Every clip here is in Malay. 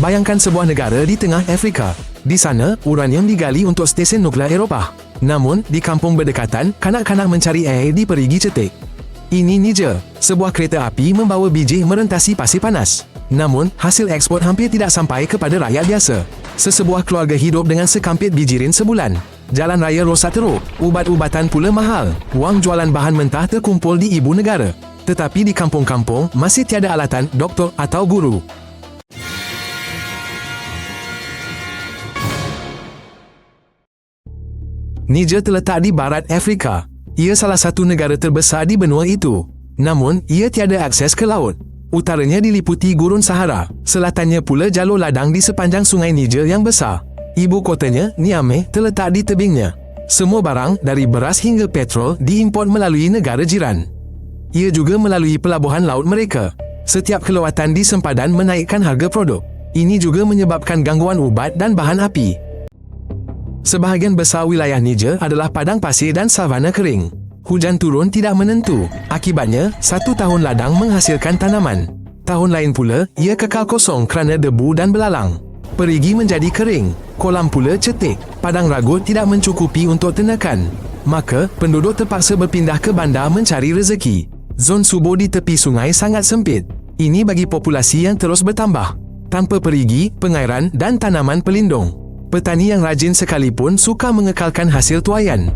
Bayangkan sebuah negara di tengah Afrika. Di sana, uranium digali untuk stesen nuklear Eropah. Namun, di kampung berdekatan, kanak-kanak mencari air di perigi cetek. Ini Niger. Sebuah kereta api membawa biji merentasi pasir panas. Namun, hasil ekspor hampir tidak sampai kepada rakyat biasa. Sesebuah keluarga hidup dengan sekampit bijirin sebulan. Jalan raya rosak teruk, ubat-ubatan pula mahal. Wang jualan bahan mentah terkumpul di ibu negara. Tetapi di kampung-kampung, masih tiada alatan doktor atau guru. Niger terletak di barat Afrika. Ia salah satu negara terbesar di benua itu. Namun, ia tiada akses ke laut. Utaranya diliputi gurun Sahara. Selatannya pula jalur ladang di sepanjang sungai Niger yang besar. Ibu kotanya, Niamey, terletak di tebingnya. Semua barang, dari beras hingga petrol, diimport melalui negara jiran. Ia juga melalui pelabuhan laut mereka. Setiap kelewatan di sempadan menaikkan harga produk. Ini juga menyebabkan gangguan ubat dan bahan api. Sebahagian besar wilayah Niger adalah padang pasir dan savana kering. Hujan turun tidak menentu. Akibatnya, satu tahun ladang menghasilkan tanaman. Tahun lain pula, ia kekal kosong kerana debu dan belalang. Perigi menjadi kering. Kolam pula cetek. Padang ragut tidak mencukupi untuk ternakan. Maka, penduduk terpaksa berpindah ke bandar mencari rezeki. Zon subur di tepi sungai sangat sempit. Ini bagi populasi yang terus bertambah. Tanpa perigi, pengairan dan tanaman pelindung. Petani yang rajin sekalipun suka mengekalkan hasil tuaian.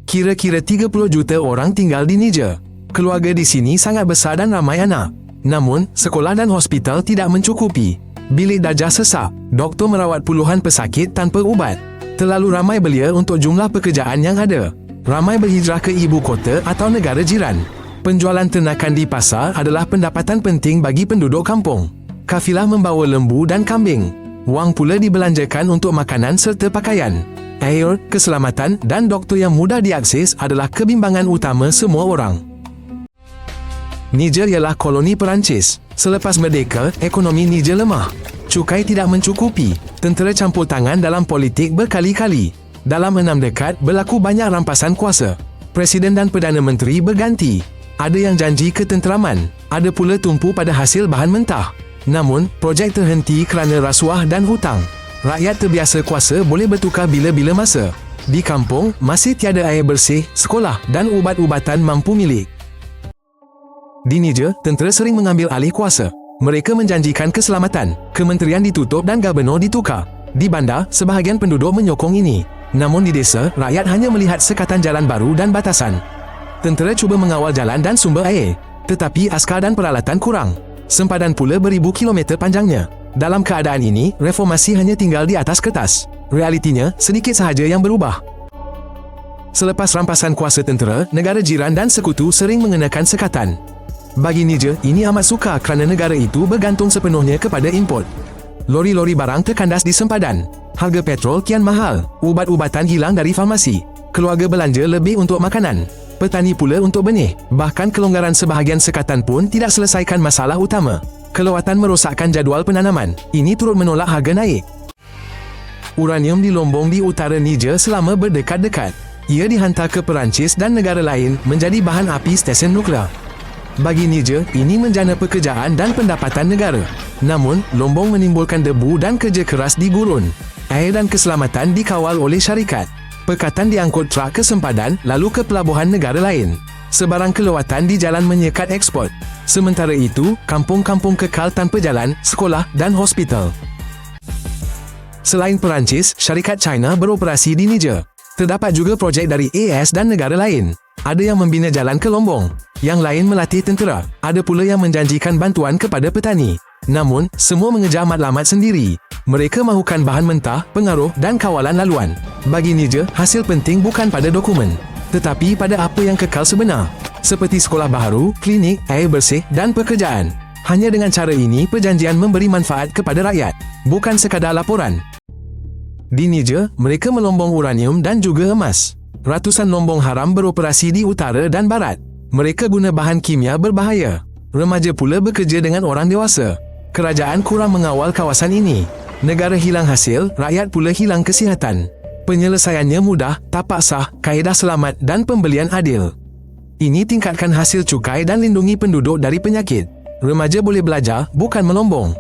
Kira-kira 30 juta orang tinggal di Niger. Keluarga di sini sangat besar dan ramai anak. Namun, sekolah dan hospital tidak mencukupi. Bilik darjah sesak. Doktor merawat puluhan pesakit tanpa ubat. Terlalu ramai belia untuk jumlah pekerjaan yang ada. Ramai berhijrah ke ibu kota atau negara jiran. Penjualan ternakan di pasar adalah pendapatan penting bagi penduduk kampung. Kafilah membawa lembu dan kambing. Wang pula dibelanjakan untuk makanan serta pakaian. Air, keselamatan dan doktor yang mudah diakses adalah kebimbangan utama semua orang. Niger ialah koloni Perancis. Selepas merdeka, ekonomi Niger lemah. Cukai tidak mencukupi. Tentera campur tangan dalam politik berkali-kali. Dalam 6 dekad, berlaku banyak rampasan kuasa. Presiden dan Perdana Menteri berganti. Ada yang janji ketenteraman. Ada pula tumpu pada hasil bahan mentah. Namun, projek terhenti kerana rasuah dan hutang. Rakyat terbiasa kuasa boleh bertukar bila-bila masa. Di kampung, masih tiada air bersih, sekolah dan ubat-ubatan mampu milik. Di Niger, tentera sering mengambil alih kuasa. Mereka menjanjikan keselamatan. Kementerian ditutup dan gubernur ditukar. Di bandar, sebahagian penduduk menyokong ini. Namun di desa, rakyat hanya melihat sekatan jalan baru dan batasan. Tentera cuba mengawal jalan dan sumber air. Tetapi askar dan peralatan kurang. Sempadan pula beribu kilometer panjangnya. Dalam keadaan ini, reformasi hanya tinggal di atas kertas. Realitinya, sedikit sahaja yang berubah. Selepas rampasan kuasa tentera, negara jiran dan sekutu sering mengenakan sekatan. Bagi Niger, ini amat sukar kerana negara itu bergantung sepenuhnya kepada import. Lori-lori barang terkandas di sempadan. Harga petrol kian mahal. Ubat-ubatan hilang dari farmasi. Keluarga belanja lebih untuk makanan. Petani pula untuk benih. Bahkan kelonggaran sebahagian sekatan pun tidak selesaikan masalah utama. Kelewatan merosakkan jadual penanaman. Ini turut menolak harga naik. Uranium dilombong di utara Niger selama berdekat-dekat. Ia dihantar ke Perancis dan negara lain menjadi bahan api stesen nuklear. Bagi Niger, ini menjana pekerjaan dan pendapatan negara. Namun, lombong menimbulkan debu dan kerja keras di gurun. Air dan keselamatan dikawal oleh syarikat. Pekatan diangkut trak ke sempadan lalu ke pelabuhan negara lain. Sebarang kelewatan di jalan menyekat ekspor. Sementara itu, kampung-kampung kekal tanpa jalan, sekolah dan hospital. Selain Perancis, syarikat China beroperasi di Niger. Terdapat juga projek dari AS dan negara lain. Ada yang membina jalan ke Lombong. Yang lain melatih tentera. Ada pula yang menjanjikan bantuan kepada petani. Namun, semua mengejar matlamat sendiri. Mereka mahukan bahan mentah, pengaruh dan kawalan laluan. Bagi Niger, hasil penting bukan pada dokumen, tetapi pada apa yang kekal sebenar. Seperti sekolah baharu, klinik, air bersih dan pekerjaan. Hanya dengan cara ini, perjanjian memberi manfaat kepada rakyat, bukan sekadar laporan. Di Niger, mereka melombong uranium dan juga emas. Ratusan lombong haram beroperasi di utara dan barat. Mereka guna bahan kimia berbahaya. Remaja pula bekerja dengan orang dewasa. Kerajaan kurang mengawal kawasan ini. Negara hilang hasil, rakyat pula hilang kesihatan. Penyelesaiannya mudah, tapak sah, kaedah selamat dan pembelian adil. Ini tingkatkan hasil cukai dan lindungi penduduk dari penyakit. Remaja boleh belajar, bukan melombong.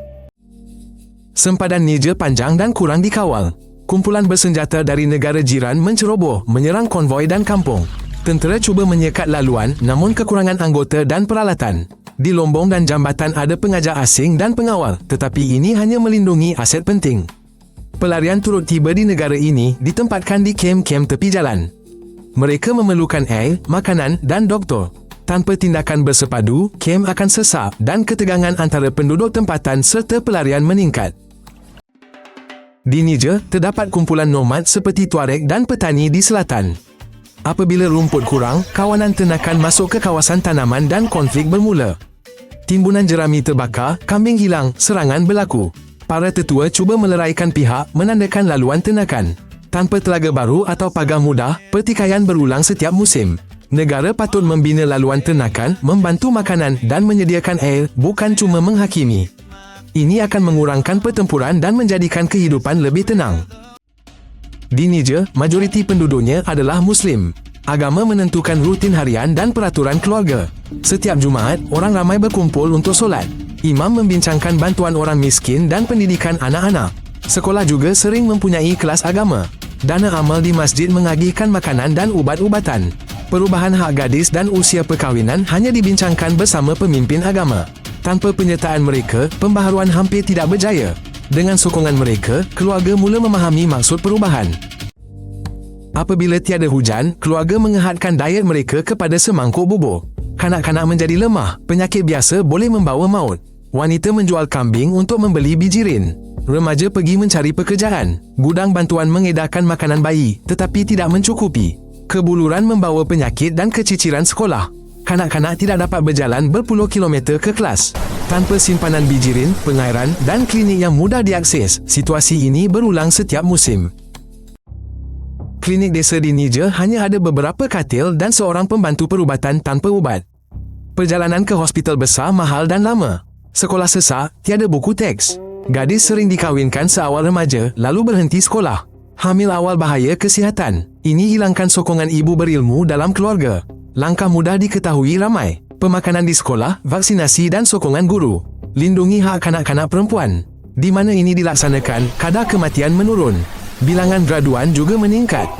Sempadan Niger panjang dan kurang dikawal. Kumpulan bersenjata dari negara jiran menceroboh, menyerang konvoi dan kampung. Tentera cuba menyekat laluan namun kekurangan anggota dan peralatan. Di Lombong dan Jambatan ada pengajar asing dan pengawal, tetapi ini hanya melindungi aset penting. Pelarian turut tiba di negara ini ditempatkan di kem-kem tepi jalan. Mereka memerlukan air, makanan dan doktor. Tanpa tindakan bersepadu, kem akan sesak dan ketegangan antara penduduk tempatan serta pelarian meningkat. Di Niger, terdapat kumpulan nomad seperti Tuareg dan petani di selatan. Apabila rumput kurang, kawanan ternakan masuk ke kawasan tanaman dan konflik bermula. Timbunan jerami terbakar, kambing hilang, serangan berlaku. Para tetua cuba meleraikan pihak, menandakan laluan ternakan. Tanpa telaga baru atau pagar mudah, pertikaian berulang setiap musim. Negara patut membina laluan ternakan, membantu makanan dan menyediakan air, bukan cuma menghakimi. Ini akan mengurangkan pertempuran dan menjadikan kehidupan lebih tenang. Di Niger, majoriti penduduknya adalah Muslim. Agama menentukan rutin harian dan peraturan keluarga. Setiap Jumaat, orang ramai berkumpul untuk solat. Imam membincangkan bantuan orang miskin dan pendidikan anak-anak. Sekolah juga sering mempunyai kelas agama. Dana amal di masjid mengagihkan makanan dan ubat-ubatan. Perubahan hak gadis dan usia perkahwinan hanya dibincangkan bersama pemimpin agama. Tanpa penyertaan mereka, pembaharuan hampir tidak berjaya. Dengan sokongan mereka, keluarga mula memahami maksud perubahan. Apabila tiada hujan, keluarga mengehadkan diet mereka kepada semangkuk bubur. Kanak-kanak menjadi lemah, penyakit biasa boleh membawa maut. Wanita menjual kambing untuk membeli bijirin. Remaja pergi mencari pekerjaan. Gudang bantuan mengedarkan makanan bayi, tetapi tidak mencukupi. Kebuluran membawa penyakit dan keciciran sekolah. Kanak-kanak tidak dapat berjalan berpuluh kilometer ke kelas. Tanpa simpanan bijirin, pengairan dan klinik yang mudah diakses, situasi ini berulang setiap musim. Klinik desa di Niger hanya ada beberapa katil dan seorang pembantu perubatan tanpa ubat. Perjalanan ke hospital besar mahal dan lama. Sekolah sesak, tiada buku teks. Gadis sering dikahwinkan seawal remaja lalu berhenti sekolah. Hamil awal bahaya kesihatan. Ini hilangkan sokongan ibu berilmu dalam keluarga. Langkah mudah diketahui ramai. Pemakanan di sekolah, vaksinasi dan sokongan guru. Lindungi hak kanak-kanak perempuan. Di mana ini dilaksanakan, kadar kematian menurun. Bilangan graduan juga meningkat.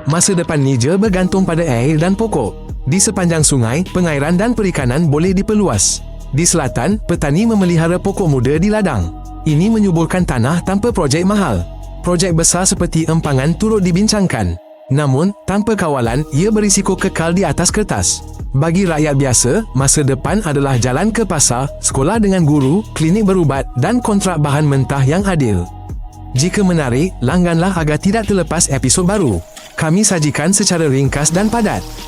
Masa depan Niger bergantung pada air dan pokok. Di sepanjang sungai, pengairan dan perikanan boleh diperluas. Di selatan, petani memelihara pokok muda di ladang. Ini menyuburkan tanah tanpa projek mahal. Projek besar seperti empangan turut dibincangkan. Namun, tanpa kawalan, ia berisiko kekal di atas kertas. Bagi rakyat biasa, masa depan adalah jalan ke pasar, sekolah dengan guru, klinik berubat dan kontrak bahan mentah yang adil. Jika menarik, langganlah agar tidak terlepas episod baru. Kami sajikan secara ringkas dan padat.